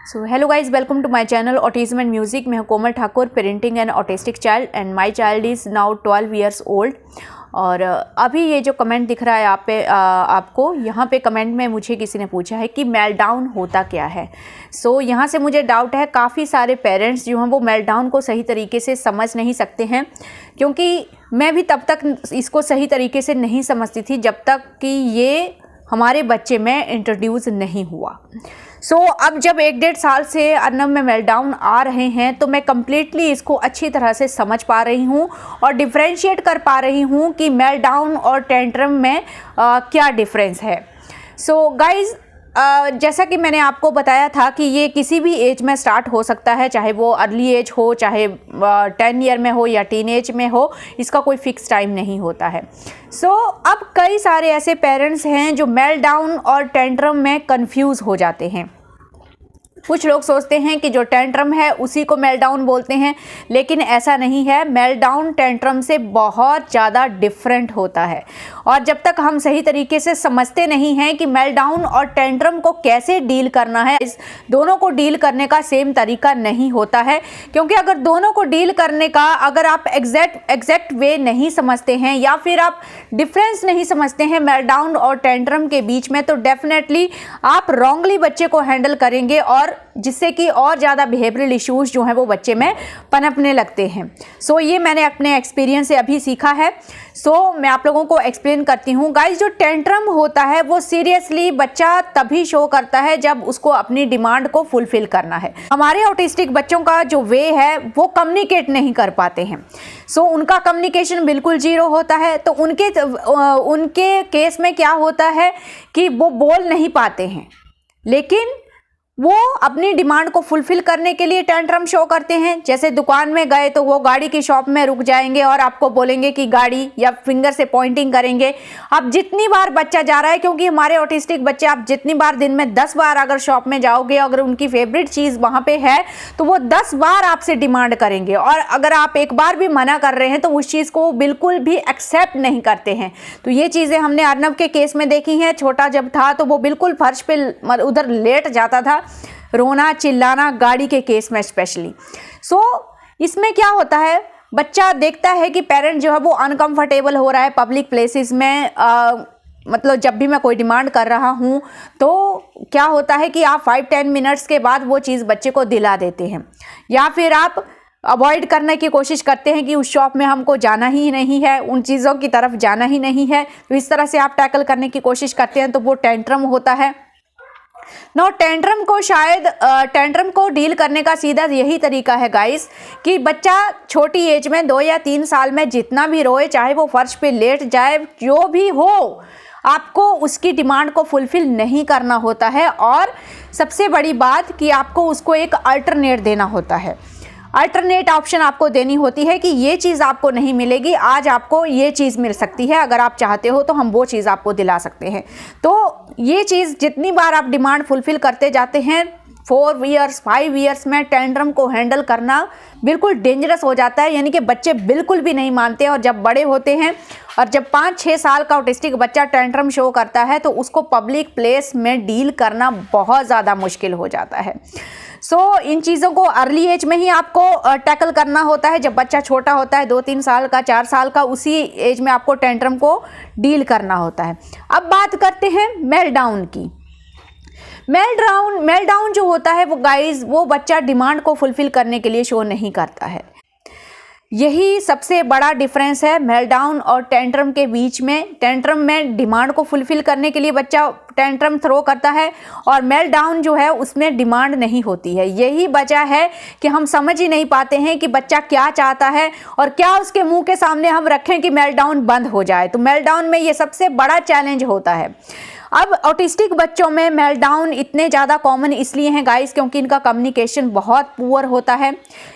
So hello guys, welcome to my channel autism and music. मैं हूं Komal Thakur, parenting and autistic child, and my child is now 12 years old. और अभी ये जो comment दिख रहा है आपको यहाँ पे कमेंट में मुझे किसी ने पूछा है कि मेल्टडाउन होता क्या है। सो यहाँ से मुझे डाउट है, काफ़ी सारे पेरेंट्स जो हैं वो मेल्टडाउन को सही तरीके से समझ नहीं सकते हैं, क्योंकि मैं भी तब तक इसको सही तरीके से नहीं समझती थी जब तक कि ये हमारे बच्चे में इंट्रोड्यूस नहीं हुआ। अब जब 1-1.5 साल से अर्नब में मेल्टडाउन आ रहे हैं तो मैं कम्प्लीटली इसको अच्छी तरह से समझ पा रही हूँ और डिफ्रेंशिएट कर पा रही हूँ कि मेल्टडाउन और टेंट्रम में क्या डिफरेंस है। गाइज, जैसा कि मैंने आपको बताया था कि ये किसी भी एज में स्टार्ट हो सकता है, चाहे वो अर्ली एज हो, चाहे 10 ईयर में हो या टीन एज में हो, इसका कोई फिक्स टाइम नहीं होता है। अब कई सारे ऐसे पेरेंट्स हैं जो मेल्टडाउन और टेंट्रम में कंफ्यूज हो जाते हैं। कुछ लोग सोचते हैं कि जो टेंट्रम है उसी को मेल्टडाउन बोलते हैं, लेकिन ऐसा नहीं है। मेल्टडाउन टेंट्रम से बहुत ज़्यादा डिफरेंट होता है, और जब तक हम सही तरीके से समझते नहीं हैं कि मेल्टडाउन और टेंट्रम को कैसे डील करना है, इस दोनों को डील करने का सेम तरीका नहीं होता है। क्योंकि अगर दोनों को डील करने का अगर आप एग्जैक्ट वे नहीं समझते हैं या फिर आप डिफरेंस नहीं समझते हैं मेल्टडाउन और टेंट्रम के बीच में, तो डेफिनेटली आप रॉन्गली बच्चे को हैंडल करेंगे, और जिससे कि और ज़्यादा बिहेवियरल इश्यूज जो हैं वो बच्चे में पनपने लगते हैं। ये मैंने अपने एक्सपीरियंस से अभी सीखा है। मैं आप लोगों को एक्सप्लेन करती हूँ। गाइस, जो टेंट्रम होता है वो सीरियसली बच्चा तभी शो करता है जब उसको अपनी डिमांड को फुलफिल करना है। हमारे ऑटिस्टिक बच्चों का जो वे है वो कम्युनिकेट नहीं कर पाते हैं। उनका कम्युनिकेशन बिल्कुल जीरो होता है। तो उनके केस में क्या होता है कि वो बोल नहीं पाते हैं, लेकिन वो अपनी डिमांड को फुलफिल करने के लिए टेंट्रम शो करते हैं। जैसे दुकान में गए तो वो गाड़ी की शॉप में रुक जाएंगे और आपको बोलेंगे कि गाड़ी, या फिंगर से पॉइंटिंग करेंगे। अब जितनी बार बच्चा जा रहा है, क्योंकि हमारे ऑटिस्टिक बच्चे, आप जितनी बार दिन में 10 बार अगर शॉप में जाओगे, अगर उनकी फेवरेट चीज़ वहाँ पे है तो वो 10 बार आपसे डिमांड करेंगे, और अगर आप एक बार भी मना कर रहे हैं तो उस चीज़ को बिल्कुल भी एक्सेप्ट नहीं करते हैं। तो ये चीज़ें हमने अर्नब के केस में देखी हैं। छोटा जब था तो वो बिल्कुल फर्श पे उधर लेट जाता था, रोना चिल्लाना, गाड़ी के केस में स्पेशली। इसमें क्या होता है, बच्चा देखता है कि पेरेंट जो है वो अनकंफर्टेबल हो रहा है पब्लिक प्लेसेस में। मतलब जब भी मैं कोई डिमांड कर रहा हूँ तो क्या होता है कि आप 5-10 मिनट्स के बाद वो चीज़ बच्चे को दिला देते हैं, या फिर आप अवॉइड करने की कोशिश करते हैं कि उस शॉप में हमको जाना ही नहीं है, उन चीज़ों की तरफ जाना ही नहीं है। तो इस तरह से आप टैकल करने की कोशिश करते हैं, तो वो टेंट्रम होता है। टेंट्रम को डील करने का सीधा यही तरीका है गाइस, कि बच्चा छोटी एज में 2 या 3 साल में जितना भी रोए, चाहे वो फर्श पे लेट जाए, जो भी हो, आपको उसकी डिमांड को फुलफिल नहीं करना होता है। और सबसे बड़ी बात कि आपको उसको एक अल्टरनेट देना होता है। अल्टरनेट ऑप्शन आपको देनी होती है कि ये चीज़ आपको नहीं मिलेगी, आज आपको ये चीज़ मिल सकती है, अगर आप चाहते हो तो हम वो चीज़ आपको दिला सकते हैं। तो ये चीज़ जितनी बार आप डिमांड फुलफिल करते जाते हैं, 4 ईयर्स 5 ईयर्स में टेंट्रम को हैंडल करना बिल्कुल डेंजरस हो जाता है। यानी कि बच्चे बिल्कुल भी नहीं मानते, और जब बड़े होते हैं और जब 5-6 साल का ऑटिस्टिक बच्चा टेंट्रम शो करता है तो उसको पब्लिक प्लेस में डील करना बहुत ज़्यादा मुश्किल हो जाता है। इन चीज़ों को अर्ली एज में ही आपको टैकल करना होता है। जब बच्चा छोटा होता है, 2-3 साल का, 4 साल का, उसी एज में आपको टेंट्रम को डील करना होता है। अब बात करते हैं मेल्टडाउन की। मेल्टडाउन जो होता है वो गाइस, वो बच्चा डिमांड को फुलफिल करने के लिए शो नहीं करता है। यही सबसे बड़ा डिफरेंस है मेल्टडाउन और टेंट्रम के बीच में। टेंट्रम में डिमांड को फुलफिल करने के लिए बच्चा टेंट्रम थ्रो करता है, और मेल्टडाउन जो है उसमें डिमांड नहीं होती है। यही वजह है कि हम समझ ही नहीं पाते हैं कि बच्चा क्या चाहता है और क्या उसके मुंह के सामने हम रखें कि मेल्टडाउन बंद हो जाए। तो मेल्टडाउन में ये सबसे बड़ा चैलेंज होता है। अब ऑटिस्टिक बच्चों में मेल्टडाउन इतने ज़्यादा कॉमन इसलिए हैं गाइस, क्योंकि इनका कम्युनिकेशन बहुत पुअर होता है,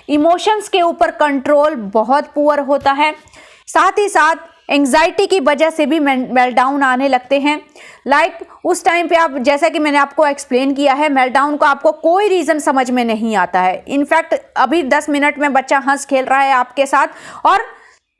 इमोशंस के ऊपर कंट्रोल बहुत पुअर होता है, साथ ही साथ एंग्जाइटी की वजह से भी मेल्टडाउन आने लगते हैं। उस टाइम पे आप, जैसा कि मैंने आपको एक्सप्लेन किया है, मेल्टडाउन को आपको कोई रीज़न समझ में नहीं आता है। इनफैक्ट अभी 10 मिनट में बच्चा हंस खेल रहा है आपके साथ, और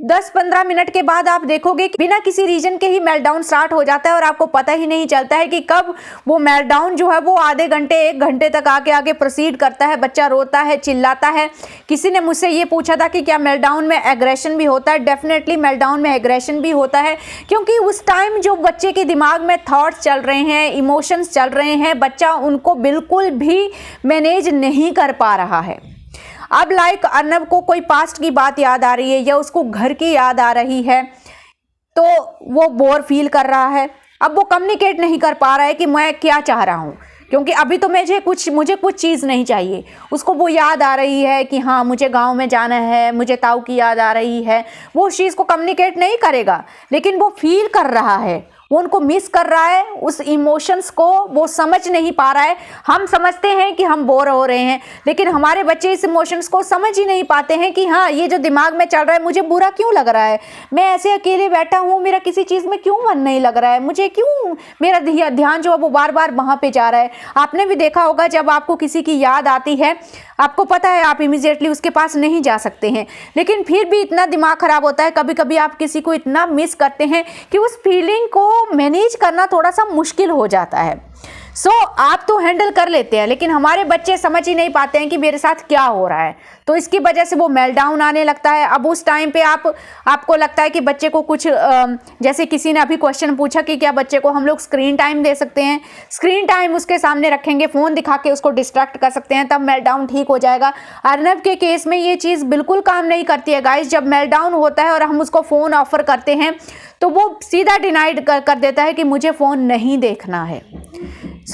10-15 मिनट के बाद आप देखोगे कि बिना किसी रीजन के ही मेल्टडाउन स्टार्ट हो जाता है और आपको पता ही नहीं चलता है कि कब वो मेल्टडाउन जो है वो आधे घंटे 1 घंटे तक आगे प्रोसीड करता है। बच्चा रोता है, चिल्लाता है। किसी ने मुझसे ये पूछा था कि क्या मेल्टडाउन में एग्रेशन भी होता है? डेफिनेटली मेल्टडाउन में एग्रेशन भी होता है, क्योंकि उस टाइम जो बच्चे के दिमाग में थॉट्स चल रहे हैं, इमोशंस चल रहे हैं, बच्चा उनको बिल्कुल भी मैनेज नहीं कर पा रहा है। अब लाइक अर्नब को कोई पास्ट की बात याद आ रही है या उसको घर की याद आ रही है, तो वो बोर फील कर रहा है। अब वो कम्युनिकेट नहीं कर पा रहा है कि मैं क्या चाह रहा हूँ, क्योंकि अभी तो मुझे कुछ चीज़ नहीं चाहिए। उसको वो याद आ रही है कि हाँ मुझे गांव में जाना है, मुझे ताऊ की याद आ रही है। वो उस चीज़ को कम्युनिकेट नहीं करेगा, लेकिन वो फील कर रहा है, वो उनको मिस कर रहा है, उस इमोशंस को वो समझ नहीं पा रहा है। हम समझते हैं कि हम बोर हो रहे हैं, लेकिन हमारे बच्चे इस इमोशंस को समझ ही नहीं पाते हैं कि हाँ ये जो दिमाग में चल रहा है, मुझे बुरा क्यों लग रहा है, मैं ऐसे अकेले बैठा हूँ, मेरा किसी चीज़ में क्यों मन नहीं लग रहा है, मुझे क्यों मेरा ध्यान जो है वो बार बार वहाँ पे जा रहा है। आपने भी देखा होगा जब आपको किसी की याद आती है, आपको पता है आप इमीडिएटली उसके पास नहीं जा सकते हैं, लेकिन फिर भी इतना दिमाग खराब होता है। कभी कभी आप किसी को इतना मिस करते हैं कि उस फीलिंग को मैनेज करना थोड़ा सा मुश्किल हो जाता है। आप तो हैंडल कर लेते हैं, लेकिन हमारे बच्चे समझ ही नहीं पाते हैं कि मेरे साथ क्या हो रहा है, तो इसकी वजह से वो मेल्टडाउन आने लगता है। अब उस टाइम पे आपको लगता है कि बच्चे को कुछ जैसे किसी ने अभी क्वेश्चन पूछा कि क्या बच्चे को हम लोग स्क्रीन टाइम दे सकते हैं, स्क्रीन टाइम उसके सामने रखेंगे, फ़ोन दिखा के उसको डिस्ट्रैक्ट कर सकते हैं, तब मेल्टडाउन ठीक हो जाएगा। अर्नब के केस में ये चीज़ बिल्कुल काम नहीं करती है गाइस। जब मेल्टडाउन होता है और हम उसको फ़ोन ऑफर करते हैं तो वो सीधा डिनाइड कर देता है कि मुझे फ़ोन नहीं देखना है।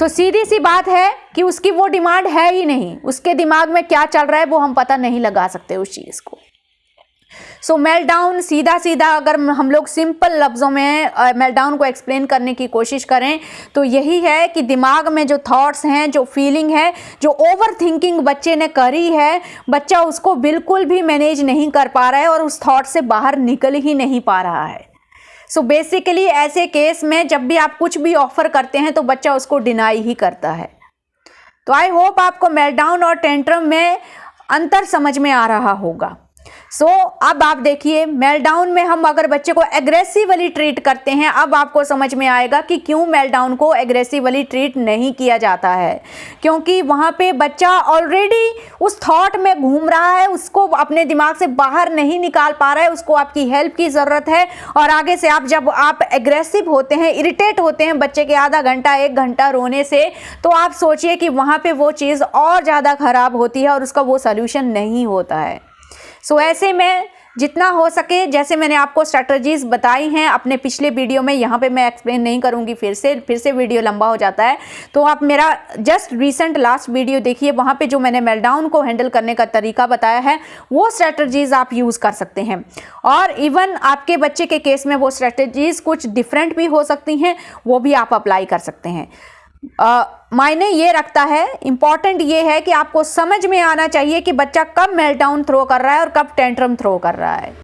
सीधी सी बात है कि उसकी वो डिमांड है ही नहीं, उसके दिमाग में क्या चल रहा है वो हम पता नहीं लगा सकते उस चीज़ को। मेल्टडाउन सीधा अगर हम लोग सिंपल लफ्ज़ों में मेल्टडाउन को एक्सप्लेन करने की कोशिश करें तो यही है कि दिमाग में जो थॉट्स हैं, जो फीलिंग है, जो ओवर थिंकिंग बच्चे ने करी है, बच्चा उसको बिल्कुल भी मैनेज नहीं कर पा रहा है और उस थॉट से बाहर निकल ही नहीं पा रहा है। बेसिकली ऐसे केस में जब भी आप कुछ भी ऑफर करते हैं तो बच्चा उसको डिनाई ही करता है। तो आई होप आपको मेल्टडाउन और टेंट्रम में अंतर समझ में आ रहा होगा। अब आप देखिए, मेल्टडाउन में हम अगर बच्चे को एग्रेसिवली ट्रीट करते हैं, अब आपको समझ में आएगा कि क्यों मेल्टडाउन को एग्रेसिवली ट्रीट नहीं किया जाता है, क्योंकि वहाँ पे बच्चा ऑलरेडी उस थॉट में घूम रहा है, उसको अपने दिमाग से बाहर नहीं निकाल पा रहा है, उसको आपकी हेल्प की ज़रूरत है। और आगे से जब आप एग्रेसिव होते हैं, इरिटेट होते हैं बच्चे के आधा घंटा 1 घंटा रोने से, तो आप सोचिए कि वहाँ पे वो चीज़ और ज़्यादा ख़राब होती है और उसका वो सल्यूशन नहीं होता है। ऐसे में जितना हो सके, जैसे मैंने आपको स्ट्रैटेजीज बताई हैं अपने पिछले वीडियो में, यहाँ पे मैं एक्सप्लेन नहीं करूँगी, फिर से वीडियो लंबा हो जाता है। तो आप मेरा जस्ट रीसेंट लास्ट वीडियो देखिए, वहाँ पे जो मैंने मेल्टडाउन को हैंडल करने का तरीका बताया है वो स्ट्रैटेजीज आप यूज़ कर सकते हैं। और इवन आपके बच्चे के केस में वो स्ट्रैटेजीज कुछ डिफरेंट भी हो सकती हैं, वो भी आप अप्लाई कर सकते हैं। मायने ये रखता है, इंपॉर्टेंट ये है कि आपको समझ में आना चाहिए कि बच्चा कब मेल्टडाउन थ्रो कर रहा है और कब टेंट्रम थ्रो कर रहा है।